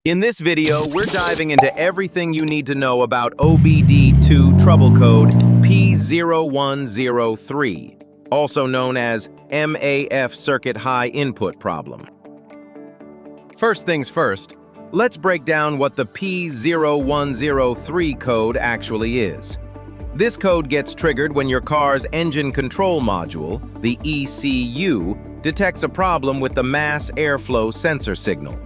In this video, we're diving into everything you need to know about OBD2 trouble code P0103, also known as MAF circuit high input problem. First things first, let's break down what the P0103 code actually is. This code gets triggered when your car's engine control module, the ECU, detects a problem with the mass airflow sensor signal.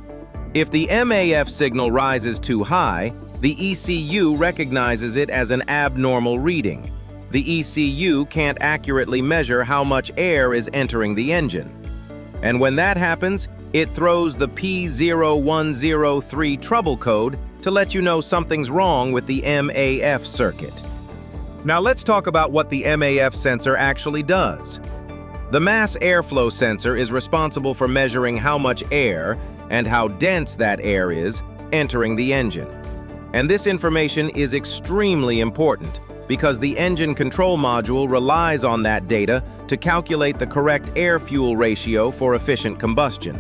If the MAF signal rises too high, the ECU recognizes it as an abnormal reading. The ECU can't accurately measure how much air is entering the engine. And when that happens, it throws the P0103 trouble code to let you know something's wrong with the MAF circuit. Now let's talk about what the MAF sensor actually does. The mass airflow sensor is responsible for measuring how much air and how dense that air is entering the engine. And this information is extremely important because the engine control module relies on that data to calculate the correct air-fuel ratio for efficient combustion.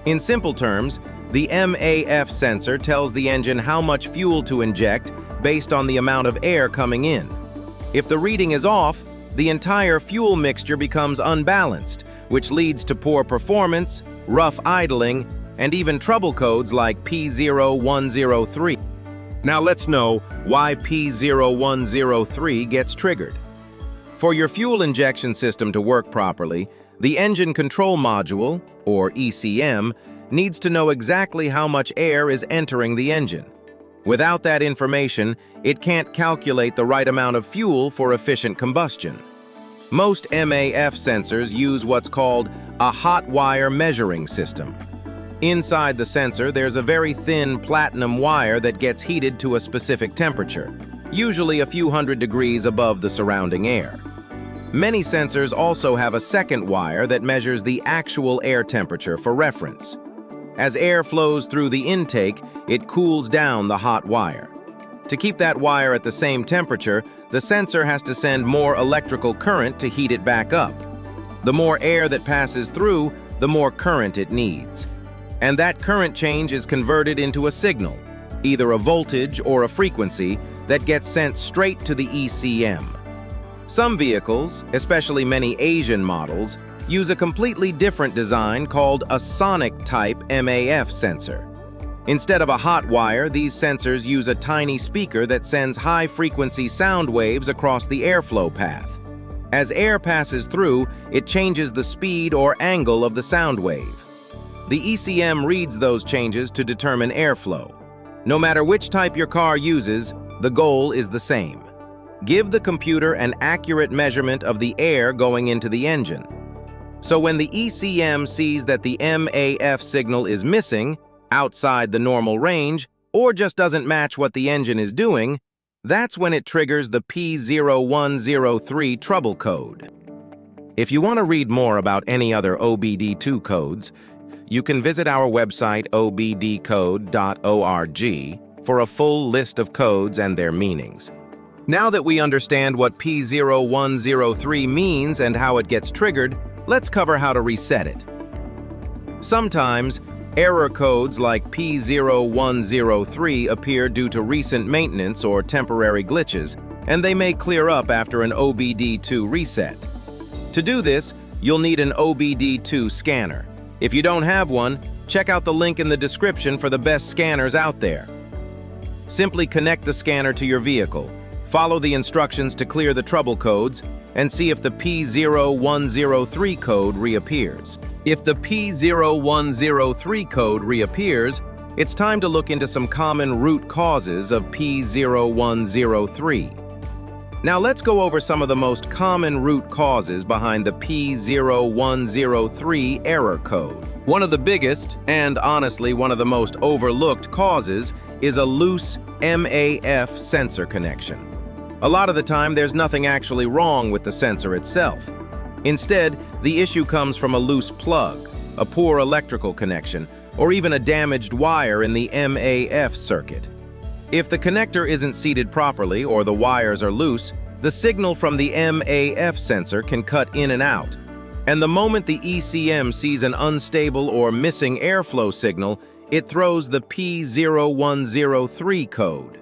In simple terms, the MAF sensor tells the engine how much fuel to inject based on the amount of air coming in. If the reading is off, the entire fuel mixture becomes unbalanced, which leads to poor performance, rough idling, and even trouble codes like P0103. Now let's know why P0103 gets triggered. For your fuel injection system to work properly, the engine control module, or ECM, needs to know exactly how much air is entering the engine. Without that information, it can't calculate the right amount of fuel for efficient combustion. Most MAF sensors use what's called a hot wire measuring system. Inside the sensor, there's a very thin platinum wire that gets heated to a specific temperature, usually a few hundred degrees above the surrounding air. Many sensors also have a second wire that measures the actual air temperature for reference. As air flows through the intake, it cools down the hot wire. To keep that wire at the same temperature, the sensor has to send more electrical current to heat it back up. The more air that passes through, the more current it needs. And that current change is converted into a signal, either a voltage or a frequency, that gets sent straight to the ECM. Some vehicles, especially many Asian models, use a completely different design called a sonic-type MAF sensor. Instead of a hot wire, these sensors use a tiny speaker that sends high-frequency sound waves across the airflow path. As air passes through, it changes the speed or angle of the sound wave. The ECM reads those changes to determine airflow. No matter which type your car uses, the goal is the same. Give the computer an accurate measurement of the air going into the engine. So when the ECM sees that the MAF signal is missing, outside the normal range, or just doesn't match what the engine is doing, that's when it triggers the P0103 trouble code. If you want to read more about any other OBD2 codes, you can visit our website obdcode.org for a full list of codes and their meanings. Now that we understand what P0103 means and how it gets triggered, let's cover how to reset it. Sometimes, error codes like P0103 appear due to recent maintenance or temporary glitches, and they may clear up after an OBD2 reset. To do this, you'll need an OBD2 scanner. If you don't have one, check out the link in the description for the best scanners out there. Simply connect the scanner to your vehicle, follow the instructions to clear the trouble codes, and see if the P0103 code reappears. If the P0103 code reappears, it's time to look into some common root causes of P0103. Now let's go over some of the most common root causes behind the P0103 error code. One of the biggest, and honestly one of the most overlooked causes, is a loose MAF sensor connection. A lot of the time there's nothing actually wrong with the sensor itself. Instead, the issue comes from a loose plug, a poor electrical connection, or even a damaged wire in the MAF circuit. If the connector isn't seated properly or the wires are loose, the signal from the MAF sensor can cut in and out. And the moment the ECM sees an unstable or missing airflow signal, it throws the P0103 code.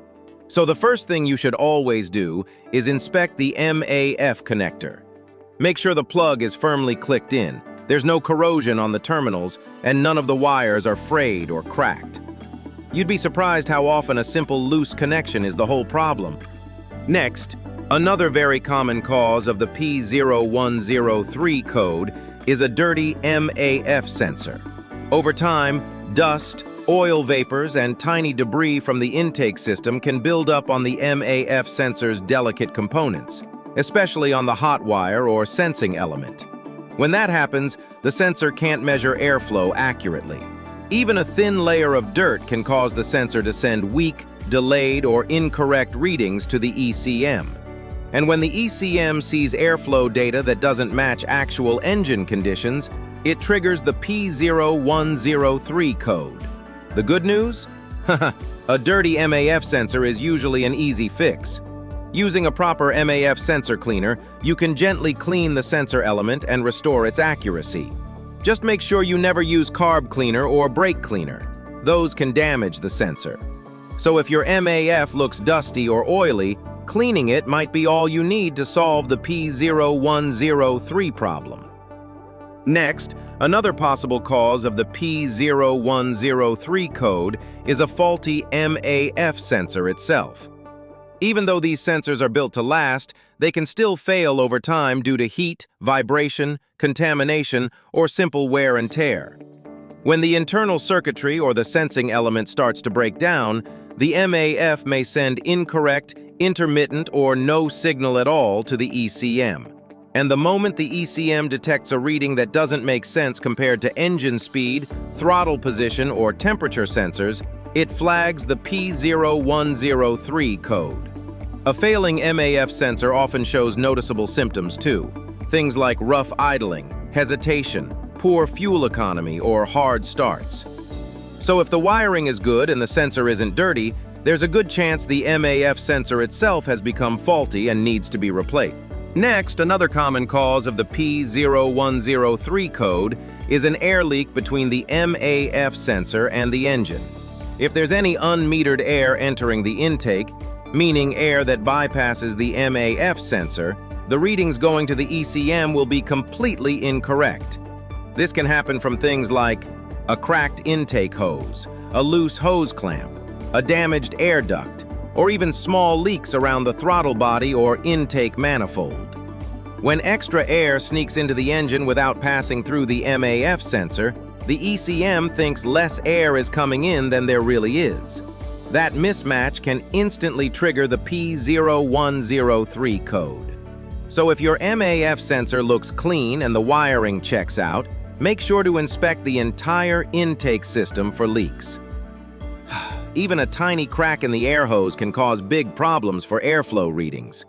So the first thing you should always do is inspect the MAF connector. Make sure the plug is firmly clicked in, there's no corrosion on the terminals, and none of the wires are frayed or cracked. You'd be surprised how often a simple loose connection is the whole problem. Next, another very common cause of the P0103 code is a dirty MAF sensor. Over time, dust, oil vapors, and tiny debris from the intake system can build up on the MAF sensor's delicate components, especially on the hot wire or sensing element. When that happens, the sensor can't measure airflow accurately. Even a thin layer of dirt can cause the sensor to send weak, delayed, or incorrect readings to the ECM. And when the ECM sees airflow data that doesn't match actual engine conditions, it triggers the P0103 code. The good news? A dirty MAF sensor is usually an easy fix. Using a proper MAF sensor cleaner, you can gently clean the sensor element and restore its accuracy. Just make sure you never use carb cleaner or brake cleaner. Those can damage the sensor. So if your MAF looks dusty or oily, cleaning it might be all you need to solve the P0103 problem. Next, another possible cause of the P0103 code is a faulty MAF sensor itself. Even though these sensors are built to last, they can still fail over time due to heat, vibration, contamination, or simple wear and tear. When the internal circuitry or the sensing element starts to break down, the MAF may send incorrect, intermittent, or no signal at all to the ECM. And the moment the ECM detects a reading that doesn't make sense compared to engine speed, throttle position, or temperature sensors, it flags the P0103 code. A failing MAF sensor often shows noticeable symptoms too. Things like rough idling, hesitation, poor fuel economy, or hard starts. So if the wiring is good and the sensor isn't dirty, there's a good chance the MAF sensor itself has become faulty and needs to be replaced. Next, another common cause of the P0103 code is an air leak between the MAF sensor and the engine. If there's any unmetered air entering the intake, meaning air that bypasses the MAF sensor, the readings going to the ECM will be completely incorrect. This can happen from things like a cracked intake hose, a loose hose clamp, a damaged air duct, or even small leaks around the throttle body or intake manifold. When extra air sneaks into the engine without passing through the MAF sensor, the ECM thinks less air is coming in than there really is. That mismatch can instantly trigger the P0103 code. So if your MAF sensor looks clean and the wiring checks out, make sure to inspect the entire intake system for leaks. Even a tiny crack in the air hose can cause big problems for airflow readings.